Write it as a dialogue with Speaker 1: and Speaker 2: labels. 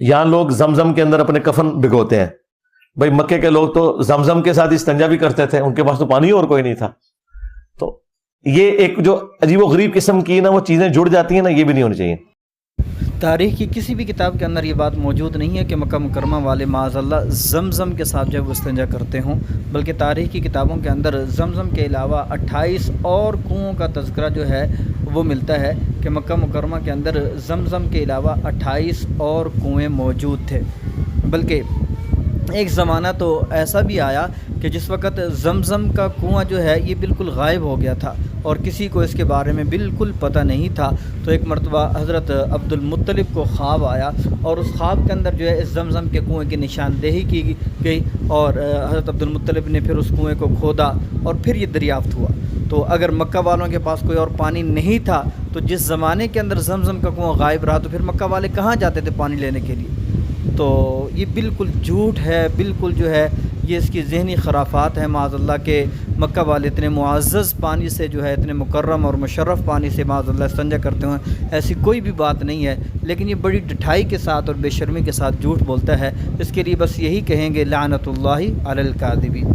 Speaker 1: یہاں لوگ زمزم کے اندر اپنے کفن بھگوتے ہیں. بھائی مکے کے لوگ تو زمزم کے ساتھ استنجا بھی کرتے تھے، ان کے پاس تو پانی اور کوئی نہیں تھا. تو یہ ایک جو عجیب و غریب قسم کی نا وہ چیزیں جڑ جاتی ہیں نا، یہ بھی نہیں ہونی چاہیے.
Speaker 2: تاریخ کی کسی بھی کتاب کے اندر یہ بات موجود نہیں ہے کہ مکہ مکرمہ والے معاذ اللہ زمزم کے ساتھ جب استنجا کرتے ہوں، بلکہ تاریخ کی کتابوں کے اندر زمزم کے علاوہ 28 اور کنوؤں کا تذکرہ جو ہے وہ ملتا ہے کہ مکہ مکرمہ کے اندر زمزم کے علاوہ 28 اور کنویں موجود تھے. بلکہ ایک زمانہ تو ایسا بھی آیا کہ جس وقت زمزم کا کنواں جو ہے یہ بالکل غائب ہو گیا تھا اور کسی کو اس کے بارے میں بالکل پتہ نہیں تھا. تو ایک مرتبہ حضرت عبد المطلب کو خواب آیا اور اس خواب کے اندر جو ہے اس زمزم کے کنویں کی نشاندہی کی گئی اور حضرت عبد المطلب نے پھر اس کنویں کو کھودا اور پھر یہ دریافت ہوا. تو اگر مکہ والوں کے پاس کوئی اور پانی نہیں تھا تو جس زمانے کے اندر زمزم کا کنواں غائب رہا تو پھر مکہ والے کہاں جاتے تھے پانی لینے کے لیے؟ تو یہ بالکل جھوٹ ہے، بالکل جو ہے یہ اس کی ذہنی خرافات ہیں معاذ اللہ کہ مکہ والے اتنے معزز پانی سے جو ہے اتنے مکرم اور مشرف پانی سے معاذ اللہ استنجا کرتے ہیں. ایسی کوئی بھی بات نہیں ہے، لیکن یہ بڑی ڈٹھائی کے ساتھ اور بے شرمی کے ساتھ جھوٹ بولتا ہے. اس کے لیے بس یہی کہیں گے لعنت اللہ علی الکاذبین.